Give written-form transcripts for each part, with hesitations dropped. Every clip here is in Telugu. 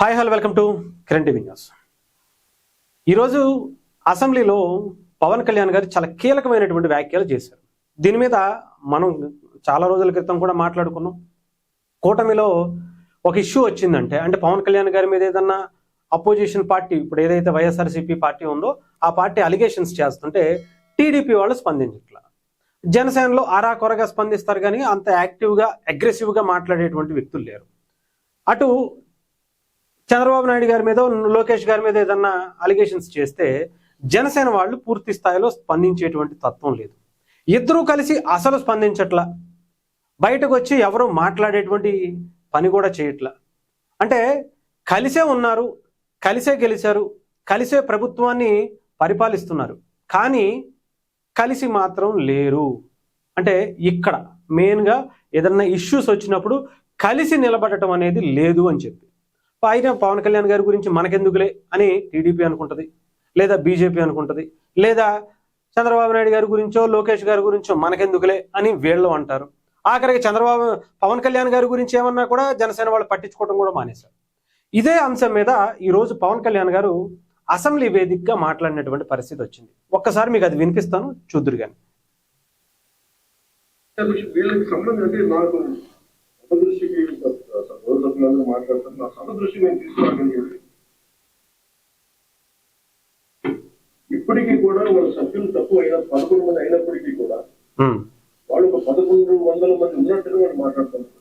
Hi hello welcome to Kiran TV news. ఈరోజు అసెంబ్లీలో పవన్ కళ్యాణ్ గారు చాలా కీలకమైనటువంటి వ్యాఖ్యలు చేశారు. దీని మీద మనం చాలా రోజుల క్రితం కూడా మాట్లాడుకున్నాం. కూటమిలో ఒక ఇష్యూ వచ్చిందంటే అంటే పవన్ కళ్యాణ్ గారి మీద ఏదన్నా అపోజిషన్ పార్టీ, ఇప్పుడు ఏదైతే వైఎస్ఆర్సీపీ పార్టీ ఉందో ఆ పార్టీ అలిగేషన్స్ చేస్తుంటే టీడీపీ వాళ్ళు స్పందించట్లా. జనసేనలో ఆరాకొరగా స్పందిస్తారు కానీ అంత యాక్టివ్గా అగ్రెసివ్గా మాట్లాడేటువంటి వ్యక్తులు లేరు. అటు చంద్రబాబు నాయుడు గారి మీద లోకేష్ గారి మీద ఏదన్నా అలిగేషన్స్ చేస్తే జనసేన వాళ్ళు పూర్తి స్థాయిలో స్పందించేటువంటి తత్వం లేదు. ఇద్దరూ కలిసి అసలు స్పందించట్లా, బయటకు వచ్చి ఎవరు మాట్లాడేటువంటి పని కూడా చేయట్లా. అంటే కలిసే ఉన్నారు, కలిసే గెలిచారు, కలిసే ప్రభుత్వాన్ని పరిపాలిస్తున్నారు, కానీ కలిసి మాత్రం లేరు. అంటే ఇక్కడ మెయిన్గా ఏదన్నా ఇష్యూస్ వచ్చినప్పుడు కలిసి నిలబడటం అనేది లేదు అని చెప్పి ఆయన పవన్ కళ్యాణ్ గారి గురించి మనకెందుకులే అని టీడీపీ అనుకుంటుంది, లేదా బీజేపీ అనుకుంటుంది, లేదా చంద్రబాబు నాయుడు గారి గురించో లోకేష్ గారి గురించో మనకెందుకులే అని వీళ్ళు అంటారు. ఆఖరికి పవన్ కళ్యాణ్ గారి గురించి ఏమన్నా కూడా జనసేన వాళ్ళు పట్టించుకోవడం కూడా మానేశారు. ఇదే అంశం మీద ఈరోజు పవన్ కళ్యాణ్ గారు అసెంబ్లీ వేదికగా మాట్లాడినటువంటి పరిస్థితి వచ్చింది. ఒక్కసారి మీకు అది వినిపిస్తాను, చూద్దురు కానీ. వీళ్ళకి సంబంధించి నాకు సమదృష్టికి మాట్లాడుతాను. నా సమదృష్టి నేను తీసుకురాగలిగేది ఇప్పటికీ కూడా వాళ్ళ సభ్యులు తక్కువ అయినా 11 మంది అయినప్పటికీ కూడా వాళ్ళు ఒక 1100 మంది ఉన్నట్టుగా వాళ్ళు మాట్లాడుతున్నారు.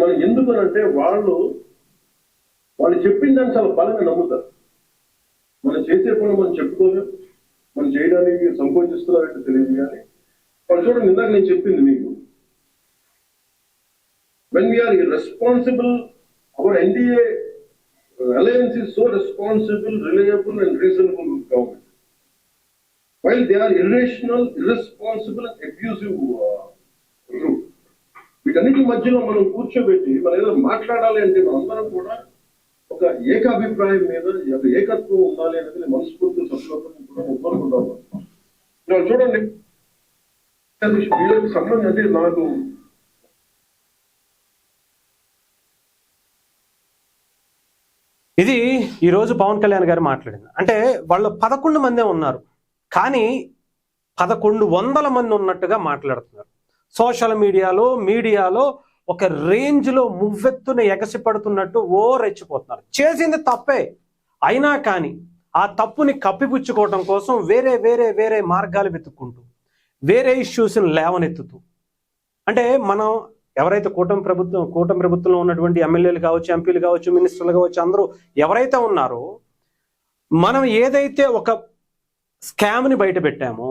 మనం ఎందుకనంటే వాళ్ళు చెప్పిన దాన్ని చాలా బలంగా నమ్ముతారు. మనం చేసే పని మనం చెప్పుకోలేం, మనం చేయడానికి సంకోచిస్తున్నారంటే తెలియదు. కానీ వాళ్ళు చూడండి, ఇందాక నేను చెప్పింది మీకు, when we are irresponsible, our NDA alliance is so responsible, reliable and reasonable government, while they are irrational, irresponsible and abusive group. వీటన్నిటి మధ్యలో మనం కూర్చోబెట్టి మనం ఏదో మాట్లాడాలి అంటే మనందరం కూడా ఒక ఏకాభిప్రాయం మీద ఒక ఏకత్వం ఉండాలి అనేది మనస్ఫూర్తి సభ్యులతో కూడా కోరుకుంటాం. చూడండి, వీళ్ళకి సంబంధం అంటే నాకు ఇది ఈరోజు పవన్ కళ్యాణ్ గారు మాట్లాడింది. అంటే వాళ్ళు 11 మందే ఉన్నారు, కానీ 1100 మంది ఉన్నట్టుగా మాట్లాడుతున్నారు. సోషల్ మీడియాలో ఒక రేంజ్లో మువ్వెత్తున ఎగసిపడుతున్నట్టు రెచ్చిపోతున్నారు. చేసింది తప్పే అయినా కానీ ఆ తప్పుని కప్పిపుచ్చుకోవడం కోసం వేరే మార్గాలు వెతుక్కుంటూ వేరే ఇష్యూస్ని లేవనెత్తుతూ, అంటే మనం ఎవరైతే కూటమి ప్రభుత్వంలో ఉన్నటువంటి ఎమ్మెల్యేలు కావచ్చు, ఎంపీలు కావచ్చు, మినిస్టర్లు కావచ్చు, అందరూ ఎవరైతే ఉన్నారో మనం ఏదైతే ఒక స్కామ్ని బయట పెట్టామో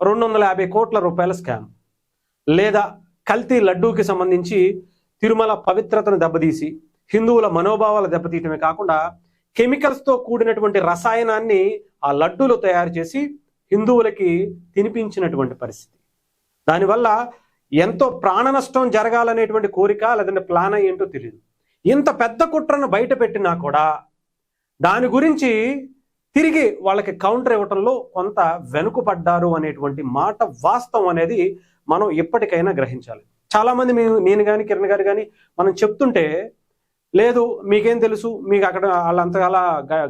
250 కోట్ల రూపాయల స్కామ్, లేదా కల్తీ లడ్డూకి సంబంధించి తిరుమల పవిత్రతను దెబ్బతీసి హిందువుల మనోభావాలు దెబ్బతీయటమే కాకుండా కెమికల్స్తో కూడినటువంటి రసాయనాన్ని ఆ లడ్డూలు తయారు చేసి హిందువులకి తినిపించినటువంటి పరిస్థితి. దానివల్ల ఎంతో ప్రాణ నష్టం జరగాలనేటువంటి కోరిక లేదంటే ప్లాన్ ఏంటో తెలియదు. ఇంత పెద్ద కుట్రను బయట పెట్టినా కూడా దాని గురించి తిరిగి వాళ్ళకి కౌంటర్ ఇవ్వటంలో కొంత వెనుకపడ్డారు అనేటువంటి మాట వాస్తవం అనేది మనం ఎప్పటికైనా గ్రహించాలి. చాలామంది నేను కానీ కిరణ్ గారు కానీ మనం చెప్తుంటే, లేదు మీకేం తెలుసు, మీకు అక్కడ వాళ్ళంతా అలా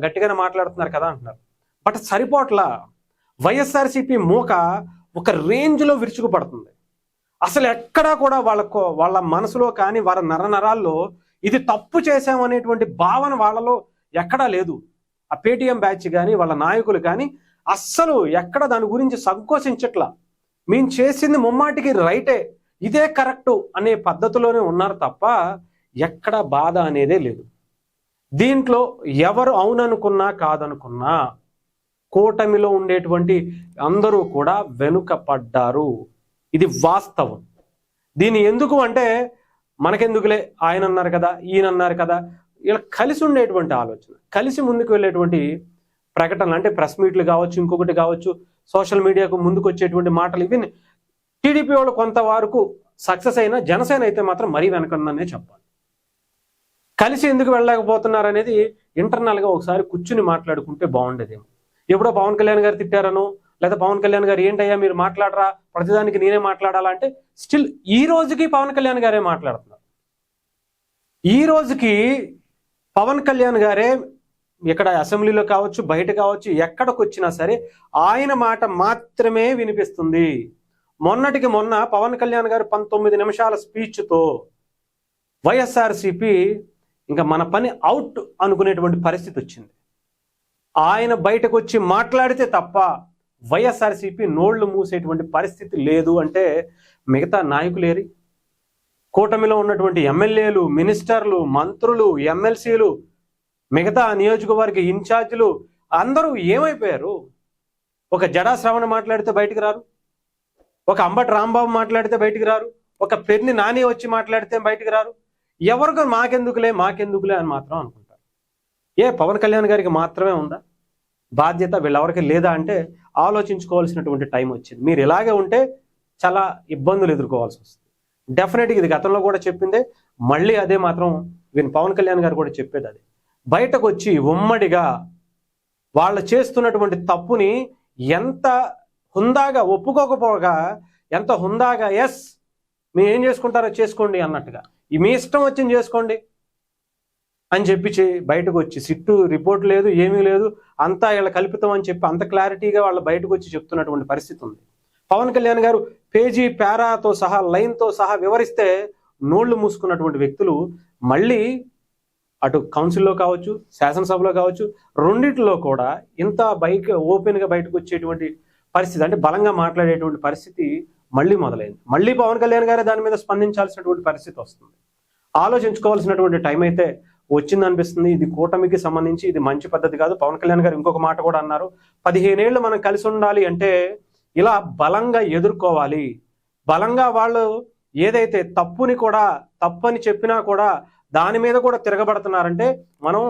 గట్టిగానే మాట్లాడుతున్నారు కదా అంటున్నారు. బట్ సరిపోట్లా. వైఎస్ఆర్సీపీ మూక ఒక రేంజ్లో విరుచుకుపడుతుంది. అసలు ఎక్కడా కూడా వాళ్ళ మనసులో కానీ వాళ్ళ నరనరాల్లో ఇది తప్పు చేశామనేటువంటి భావన వాళ్ళలో ఎక్కడా లేదు. ఆ పేటీఎం బ్యాచ్ కానీ వాళ్ళ నాయకులు కానీ అస్సలు ఎక్కడ దాని గురించి సంకోచించట్లా. మేము చేసింది ముమ్మాటికి రైటే, ఇదే కరెక్టు అనే పద్ధతిలోనే ఉన్నారు తప్ప ఎక్కడ బాధ అనేదే లేదు. దీంట్లో ఎవరు అవుననుకున్నా కాదనుకున్నా కూటమిలో ఉండేటువంటి అందరూ కూడా వెనుకపడ్డారు. ఇది వాస్తవం. దీన్ని ఎందుకు అంటే మనకెందుకులే, ఆయన అన్నారు కదా, ఈయన అన్నారు కదా, ఇలా కలిసి ఉండేటువంటి ఆలోచన, కలిసి ముందుకు వెళ్ళేటువంటి ప్రకటనలు, అంటే ప్రెస్ మీట్లు కావచ్చు, ఇంకొకటి కావచ్చు, సోషల్ మీడియాకు ముందుకు వచ్చేటువంటి మాటలు, ఇవి టీడీపీ వాళ్ళు కొంతవరకు సక్సెస్ అయినా జనసేన అయితే మాత్రం మరీ వెనకన్ననే చెప్పాలి. కలిసి ఎందుకు వెళ్ళలేకపోతున్నారు అనేది ఇంటర్నల్గా ఒకసారి కూర్చుని మాట్లాడుకుంటే బాగుండేదేమో. ఎప్పుడో పవన్ కళ్యాణ్ గారు తిట్టారనో, లేదా పవన్ కళ్యాణ్ గారు ఏంటయ్యా మీరు మాట్లాడరా, ప్రతిదానికి నేనే మాట్లాడాలా అంటే స్టిల్ ఈ రోజుకి పవన్ కళ్యాణ్ గారే మాట్లాడుతున్నారు. ఈ రోజుకి పవన్ కళ్యాణ్ గారే ఇక్కడ అసెంబ్లీలో కావచ్చు, బయట కావచ్చు, ఎక్కడికి వచ్చినా సరే ఆయన మాట మాత్రమే వినిపిస్తుంది. మొన్నటికి మొన్న పవన్ కళ్యాణ్ గారు 19 నిమిషాల స్పీచ్తో వైఎస్ఆర్సీపీ ఇంకా మన పని అవుట్ అనుకునేటువంటి పరిస్థితి వచ్చింది. ఆయన బయటకు వచ్చి మాట్లాడితే తప్ప వైఎస్ఆర్సీపీ నోళ్లు మూసేటువంటి పరిస్థితి లేదు అంటే మిగతా నాయకులేరి, కూటమిలో ఉన్నటువంటి ఎమ్మెల్యేలు, మినిస్టర్లు, మంత్రులు, ఎమ్మెల్సీలు, మిగతా నియోజకవర్గ ఇన్ఛార్జీలు అందరూ ఏమైపోయారు? ఒక జడా శ్రవణ మాట్లాడితే బయటికి రారు, ఒక అంబటి రాంబాబు మాట్లాడితే బయటికి రారు, ఒక పెర్ని నాని వచ్చి మాట్లాడితే బయటికి రారు. ఎవరికో మాకెందుకులే అని మాత్రం అనుకుంటారు. పవన్ కళ్యాణ్ గారికి మాత్రమే ఉందా బాధ్యత, వీళ్ళెవరికి లేదా అంటే ఆలోచించుకోవాల్సినటువంటి టైం వచ్చింది. మీరు ఇలాగే ఉంటే చాలా ఇబ్బందులు ఎదుర్కోవాల్సి వస్తుంది. డెఫినెట్గా ఇది గతంలో కూడా చెప్పిందే, మళ్ళీ అదే మాత్రం పవన్ కళ్యాణ్ గారు కూడా చెప్పేది అదే. బయటకు వచ్చి ఉమ్మడిగా వాళ్ళు చేస్తున్నటువంటి తప్పుని ఎంత హుందాగా ఒప్పుకోకపోగా, ఎంత హుందాగా ఎస్ మీరు ఏం చేసుకుంటారో చేసుకోండి అన్నట్టుగా, మీ ఇష్టం వచ్చింది చేసుకోండి అని చెప్పి బయటకు వచ్చి సిట్టు రిపోర్ట్ లేదు, ఏమీ లేదు, అంతా వీళ్ళ కల్పితం అని చెప్పి అంత క్లారిటీగా వాళ్ళు బయటకు వచ్చి చెప్తున్నటువంటి పరిస్థితి ఉంది. పవన్ కళ్యాణ్ గారు పేజీ పేరాతో సహా, లైన్తో సహా వివరిస్తే నోళ్లు మూసుకున్నటువంటి వ్యక్తులు మళ్ళీ అటు కౌన్సిల్లో కావచ్చు, శాసనసభలో కావచ్చు, రెండిట్లో కూడా ఇంత ఓపెన్గా బయటకు వచ్చేటువంటి పరిస్థితి, అంటే బలంగా మాట్లాడేటువంటి పరిస్థితి మళ్ళీ మొదలైంది. మళ్ళీ పవన్ కళ్యాణ్ గారే దాని మీద స్పందించాల్సినటువంటి పరిస్థితి వస్తుంది. ఆలోచించుకోవాల్సినటువంటి టైం అయితే వచ్చిందనిపిస్తుంది. ఇది కూటమికి సంబంధించి ఇది మంచి పద్ధతి కాదు. పవన్ కళ్యాణ్ గారు ఇంకొక మాట కూడా అన్నారు, 15 ఏళ్ళు మనం కలిసి ఉండాలి అంటే ఇలా బలంగా ఎదుర్కోవాలి. బలంగా వాళ్ళు ఏదైతే తప్పని చెప్పినా కూడా దాని మీద కూడా తిరగబడుతున్నారంటే మనం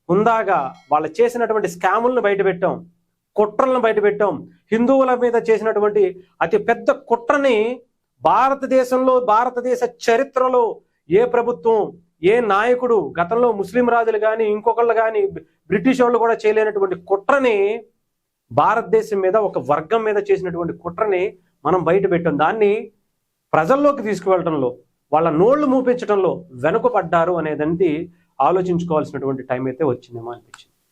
హుందాగా వాళ్ళు చేసినటువంటి స్కాములను బయటపెట్టాం, కుట్రలను బయటపెట్టాం. హిందువుల మీద చేసినటువంటి అతి పెద్ద కుట్రని భారతదేశ చరిత్రలో ఏ ప్రభుత్వం, ఏ నాయకుడు, గతంలో ముస్లిం రాజులు కానీ ఇంకొకళ్ళు కానీ బ్రిటిష్ వాళ్ళు కూడా చేయలేనటువంటి కుట్రని, భారతదేశం మీద ఒక వర్గం మీద చేసినటువంటి కుట్రని మనం బయట పెట్టాం. దాన్ని ప్రజల్లోకి తీసుకువెళ్ళడంలో, వాళ్ళ నోళ్లు మూపించడంలో వెనుకపడ్డారు అనేదంతా ఆలోచించుకోవాల్సినటువంటి టైం అయితే వచ్చిందేమో అనిపించింది.